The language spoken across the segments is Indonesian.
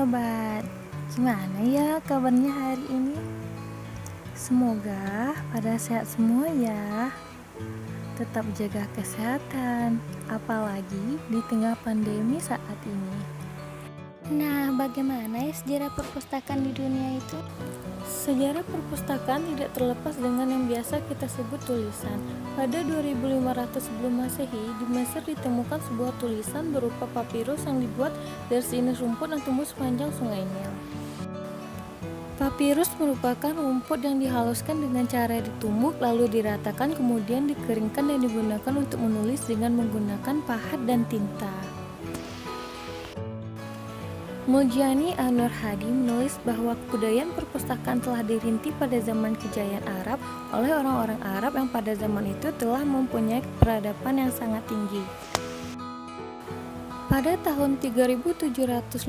sobat, gimana ya kabarnya hari ini? Semoga pada sehat semua ya. Tetap jaga kesehatan, apalagi di tengah pandemi saat ini. Nah, bagaimana ya sejarah perpustakaan di dunia itu? Sejarah perpustakaan tidak terlepas dengan yang biasa kita sebut tulisan. Pada 2500 sebelum Masehi, di Mesir ditemukan sebuah tulisan berupa papirus yang dibuat dari sejenis rumput yang tumbuh sepanjang sungai Nil. Papirus merupakan rumput yang dihaluskan dengan cara ditumbuk lalu diratakan kemudian dikeringkan dan digunakan untuk menulis dengan menggunakan pahat dan tinta. Murjani An-Nur Hadi menulis bahwa kebudayaan perpustakaan telah dirinti pada zaman kejayaan Arab oleh orang-orang Arab yang pada zaman itu telah mempunyai peradaban yang sangat tinggi. Pada tahun 3750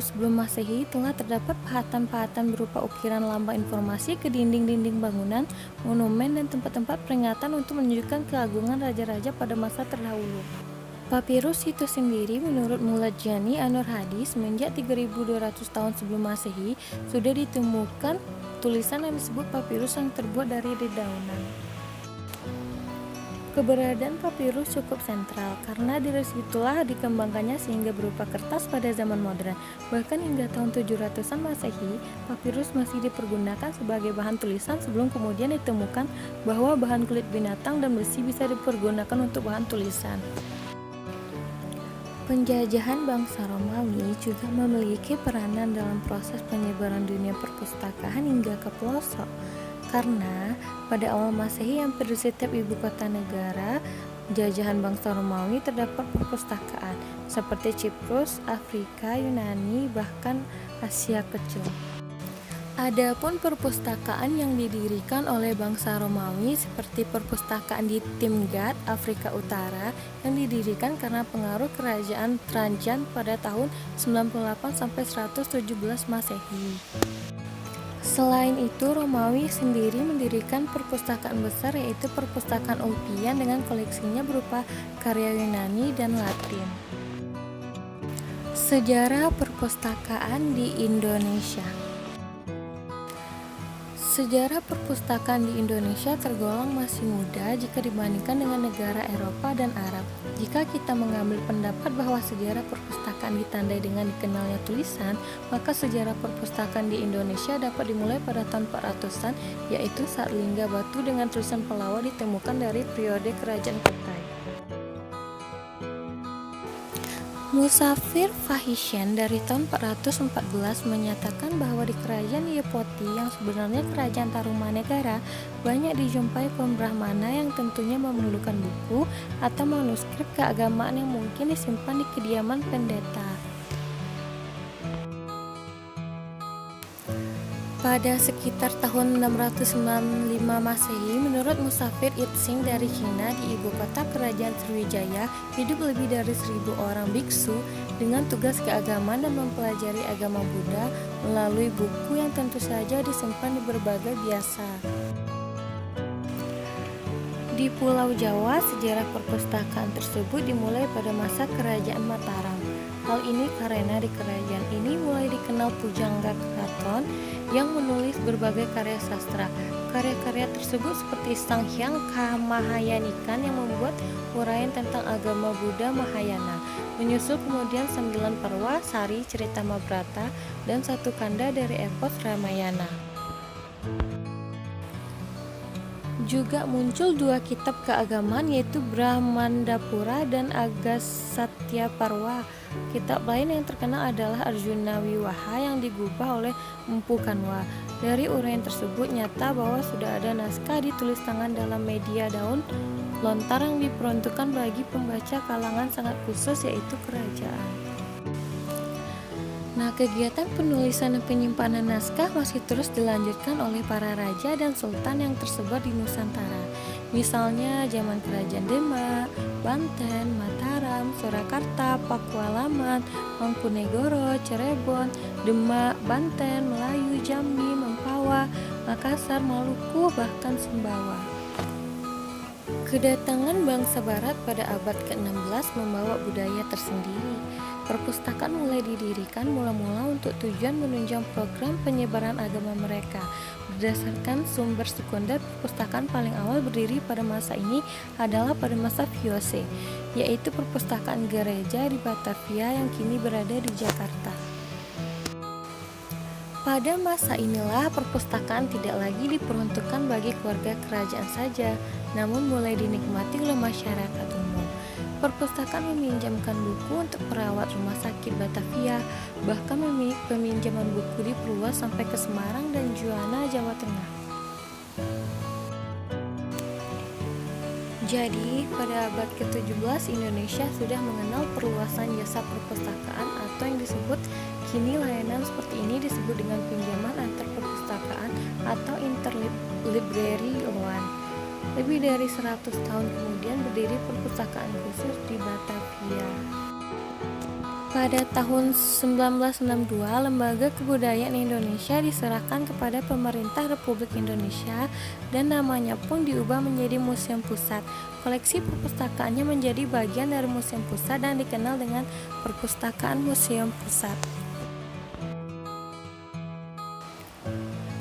sebelum Masehi telah terdapat pahatan-pahatan berupa ukiran lambang informasi ke dinding-dinding bangunan, monumen, dan tempat-tempat peringatan untuk menunjukkan keagungan raja-raja pada masa terdahulu. Papirus itu sendiri menurut Murjani An-Nur Hadi semenjak 3200 tahun sebelum Masehi sudah ditemukan tulisan yang disebut papirus yang terbuat dari dedaunan. Keberadaan papirus cukup sentral karena dari situlah dikembangkannya sehingga berupa kertas pada zaman modern. Bahkan hingga tahun 700-an Masehi, papirus masih dipergunakan sebagai bahan tulisan sebelum kemudian ditemukan bahwa bahan kulit binatang dan besi bisa dipergunakan untuk bahan tulisan. Penjajahan bangsa Romawi juga memiliki peranan dalam proses penyebaran dunia perpustakaan hingga ke pelosok. Karena pada awal Masehi hampir di setiap ibu kota negara jajahan bangsa Romawi terdapat perpustakaan seperti Siprus, Afrika, Yunani, bahkan Asia Kecil. Adapun perpustakaan yang didirikan oleh bangsa Romawi seperti perpustakaan di Timgad, Afrika Utara yang didirikan karena pengaruh kerajaan Trajan pada tahun 98 sampai 117 Masehi. Selain itu, Romawi sendiri mendirikan perpustakaan besar yaitu perpustakaan Ulpian dengan koleksinya berupa karya Yunani dan Latin. Sejarah perpustakaan di Indonesia. Sejarah perpustakaan di Indonesia tergolong masih muda jika dibandingkan dengan negara Eropa dan Arab. Jika kita mengambil pendapat bahwa sejarah perpustakaan ditandai dengan dikenalnya tulisan, maka sejarah perpustakaan di Indonesia dapat dimulai pada tahun 400-an, yaitu saat lingga batu dengan tulisan Pallawa ditemukan dari periode Kerajaan Kutai. Musafir Fahisyan dari tahun 414 menyatakan bahwa di kerajaan Yepoti yang sebenarnya kerajaan Tarumanegara banyak dijumpai kaum Brahmana yang tentunya memerlukan buku atau manuskrip keagamaan yang mungkin disimpan di kediaman pendeta. Pada sekitar tahun 695 Masehi, menurut Musafir Itsing dari Cina di ibu kota kerajaan Sriwijaya, hidup lebih dari 1000 orang biksu dengan tugas keagamaan dan mempelajari agama Buddha melalui buku yang tentu saja disimpan di berbagai biasa. Di Pulau Jawa, sejarah perpustakaan tersebut dimulai pada masa Kerajaan Mataram. Hal ini karena di kerajaan ini mulai dikenal Pujangga Keraton yang menulis berbagai karya sastra. Karya-karya tersebut seperti Sang Hyang Kamahayanikan yang membuat uraian tentang agama Buddha Mahayana. Menyusul kemudian 9 Parwa, Sari, Cerita Mahabharata, dan 1 kanda dari epos Ramayana. Juga muncul 2 kitab keagamaan yaitu Brahmandapura dan Agasatya Parwa. Kitab lain yang terkenal adalah Arjuna Wiwaha yang digubah oleh Empu Kanwa. Dari uraian tersebut nyata bahwa sudah ada naskah ditulis tangan dalam media daun lontar yang diperuntukkan bagi pembaca kalangan sangat khusus yaitu kerajaan. Nah, kegiatan penulisan dan penyimpanan naskah masih terus dilanjutkan oleh para raja dan sultan yang tersebar di Nusantara. Misalnya zaman Kerajaan Demak, Banten, Mataram, Surakarta, Pakualaman, Mangkunegoro, Cirebon, Demak, Banten, Melayu, Jambi, Mempawah, Makassar, Maluku, bahkan Sumbawa. Kedatangan bangsa barat pada abad ke-16 membawa budaya tersendiri. Perpustakaan mulai didirikan mula-mula untuk tujuan menunjang program penyebaran agama mereka. Berdasarkan sumber sekunder, perpustakaan paling awal berdiri pada masa ini adalah pada masa VOC, yaitu perpustakaan gereja di Batavia yang kini berada di Jakarta. Pada masa inilah perpustakaan tidak lagi diperuntukkan bagi keluarga kerajaan saja, namun mulai dinikmati oleh masyarakat umum. Perpustakaan meminjamkan buku untuk perawat rumah sakit Batavia, bahkan peminjaman buku diperluas sampai ke Semarang dan Juwana, Jawa Tengah. Jadi, pada abad ke-17 Indonesia sudah mengenal perluasan jasa perpustakaan atau yang disebut kini layanan seperti ini disebut dengan pinjaman antar perpustakaan atau interlibrary loan. Lebih dari 100 tahun kemudian berdiri perpustakaan khusus di Batavia. Pada tahun 1962, Lembaga Kebudayaan Indonesia diserahkan kepada Pemerintah Republik Indonesia dan namanya pun diubah menjadi Museum Pusat. Koleksi perpustakaannya menjadi bagian dari Museum Pusat dan dikenal dengan Perpustakaan Museum Pusat.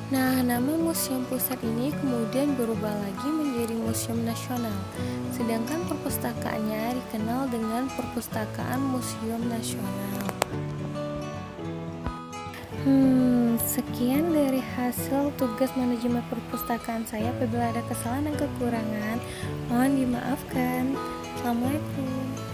Nah, nama Museum Pusat ini kemudian berubah lagi menjadi Museum Nasional, sedangkan perpustakaannya dikenal dengan Perpustakaan Museum Nasional. Sekian dari hasil tugas manajemen perpustakaan saya. Apabila ada kesalahan dan kekurangan, mohon dimaafkan. Assalamualaikum.